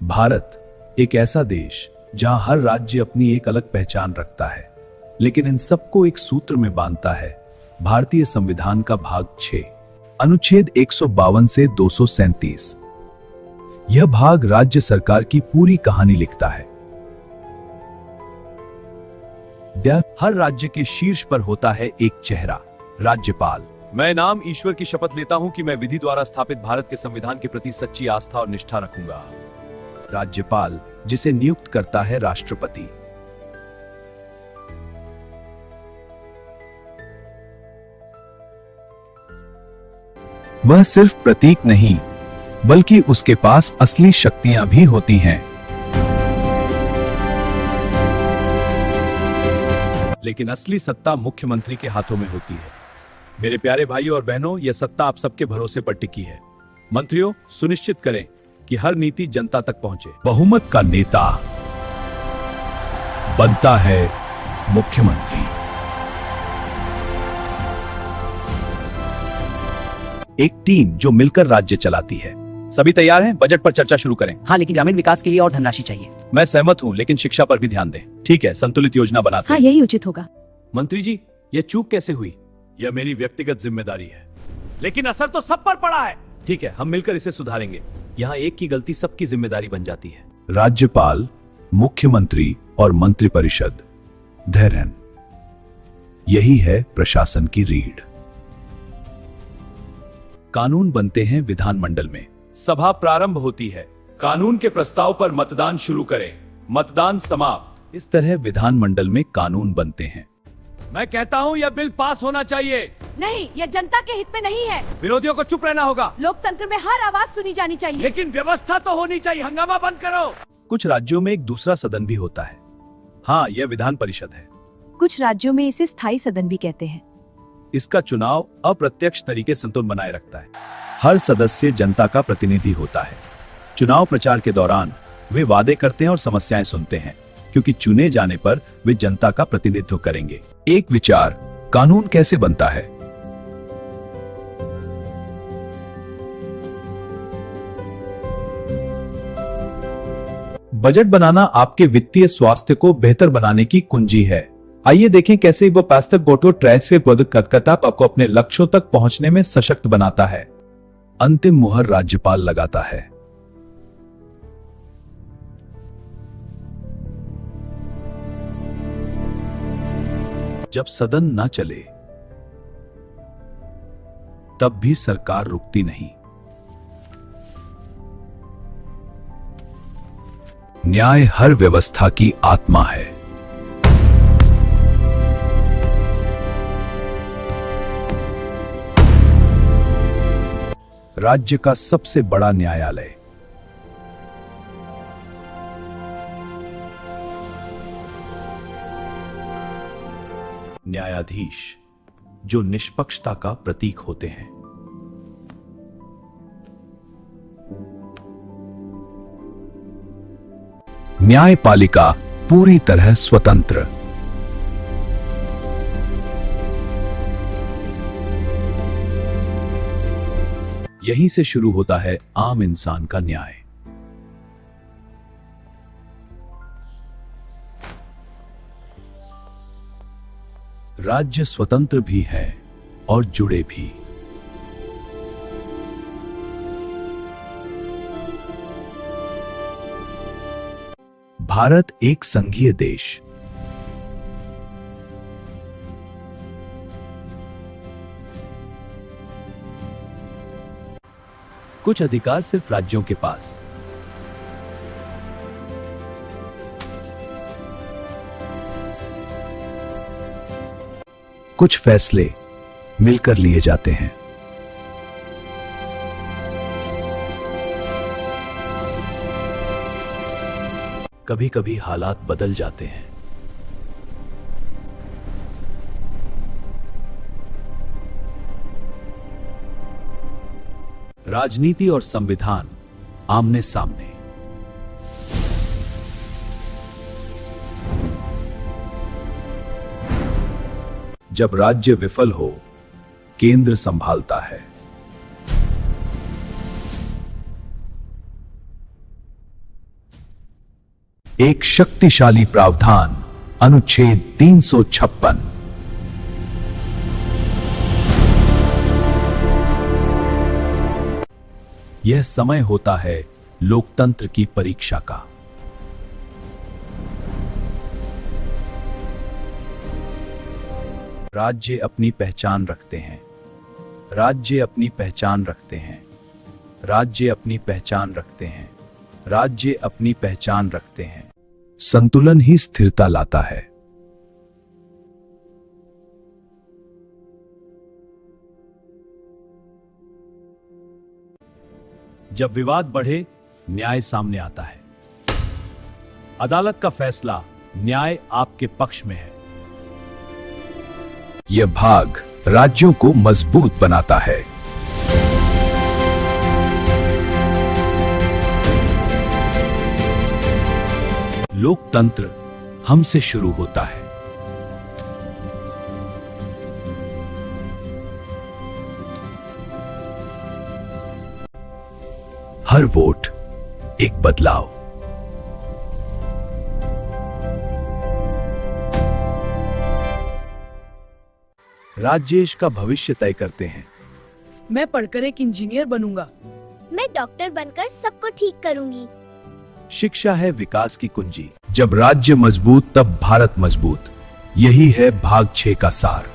भारत एक ऐसा देश जहां हर राज्य अपनी एक अलग पहचान रखता है, लेकिन इन सबको एक सूत्र में बांधता है भारतीय संविधान का भाग 6 अनुच्छेद 152 से 237। यह भाग राज्य सरकार की पूरी कहानी लिखता है। हर राज्य के शीर्ष पर होता है एक चेहरा, राज्यपाल। मैं नाम ईश्वर की शपथ लेता हूं कि मैं विधि द्वारा स्थापित भारत के संविधान के प्रति सच्ची आस्था और निष्ठा रखूंगा। राज्यपाल, जिसे नियुक्त करता है राष्ट्रपति। वह सिर्फ प्रतीक नहीं, बल्कि उसके पास असली शक्तियां भी होती हैं। लेकिन असली सत्ता मुख्यमंत्री के हाथों में होती है। मेरे प्यारे भाइयों और बहनों, यह सत्ता आप सबके भरोसे पर टिकी है। मंत्रियों, सुनिश्चित करें कि हर नीति जनता तक पहुंचे। बहुमत का नेता बनता है मुख्यमंत्री। एक टीम जो मिलकर राज्य चलाती है। सभी तैयार हैं? बजट पर चर्चा शुरू करें। हाँ, लेकिन ग्रामीण विकास के लिए और धनराशि चाहिए। मैं सहमत हूं, लेकिन शिक्षा पर भी ध्यान दें। ठीक है, संतुलित योजना बनाते हैं। हाँ, यही उचित होगा। मंत्री जी, यह चूक कैसे हुई? यह मेरी व्यक्तिगत जिम्मेदारी है, लेकिन असर तो सब पर पड़ा है। ठीक है, हम मिलकर इसे सुधारेंगे। यहाँ एक की गलती सबकी जिम्मेदारी बन जाती है। राज्यपाल, मुख्यमंत्री और मंत्रिपरिषद, धैर्य, यही है प्रशासन की रीढ़। कानून बनते हैं विधानमंडल में। सभा प्रारंभ होती है। कानून के प्रस्ताव पर मतदान शुरू करें। मतदान समाप्त। इस तरह विधानमंडल में कानून बनते हैं। मैं कहता हूं यह बिल पास होना चाहिए। नहीं, यह जनता के हित में नहीं है। विरोधियों को चुप रहना होगा। लोकतंत्र में हर आवाज सुनी जानी चाहिए। लेकिन व्यवस्था तो होनी चाहिए। हंगामा बंद करो। कुछ राज्यों में एक दूसरा सदन भी होता है। हाँ, यह विधान परिषद है। कुछ राज्यों में इसे स्थायी सदन भी कहते हैं। इसका चुनाव अप्रत्यक्ष तरीके संतुलन बनाए रखता है। हर सदस्य जनता का प्रतिनिधि होता है। चुनाव प्रचार के दौरान वे वादे करते हैं और समस्याएं सुनते हैं, क्योंकि चुने जाने पर वे जनता का प्रतिनिधित्व करेंगे। एक विचार, कानून कैसे बनता है? बजट बनाना आपके वित्तीय स्वास्थ्य को बेहतर बनाने की कुंजी है। आइए देखें कैसे वो पास्तर गोटो ट्रेसवे पदकता आपको अपने लक्ष्यों तक पहुंचने में सशक्त बनाता है। अंतिम मुहर राज्यपाल लगाता है। जब सदन न चले तब भी सरकार रुकती नहीं। न्याय हर व्यवस्था की आत्मा है। राज्य का सबसे बड़ा न्यायालय। न्यायाधीश, जो निष्पक्षता का प्रतीक होते हैं। न्यायपालिका पूरी तरह स्वतंत्र। यहीं से शुरू होता है आम इंसान का न्याय। राज्य स्वतंत्र भी है और जुड़े भी। भारत एक संघीय देश। कुछ अधिकार सिर्फ राज्यों के पास। कुछ फैसले मिलकर लिए जाते हैं। कभी कभी हालात बदल जाते हैं। राजनीति और संविधान आमने सामने। जब राज्य विफल हो, केंद्र संभालता है। एक शक्तिशाली प्रावधान, अनुच्छेद 356। यह समय होता है लोकतंत्र की परीक्षा का। राज्य अपनी पहचान रखते हैं, राज्य अपनी पहचान रखते हैं, राज्य अपनी पहचान रखते हैं, राज्य अपनी पहचान रखते हैं। संतुलन ही स्थिरता लाता है। जब विवाद बढ़े, न्याय सामने आता है। अदालत का फैसला, न्याय आपके पक्ष में है। यह भाग राज्यों को मजबूत बनाता है। लोकतंत्र हमसे शुरू होता है। हर वोट एक बदलाव। राजेश का भविष्य तय करते हैं। मैं पढ़कर एक इंजीनियर बनूंगा। मैं डॉक्टर बनकर सबको ठीक करूंगी। शिक्षा है विकास की कुंजी। जब राज्य मजबूत तब भारत मजबूत। यही है भाग 6 का सार।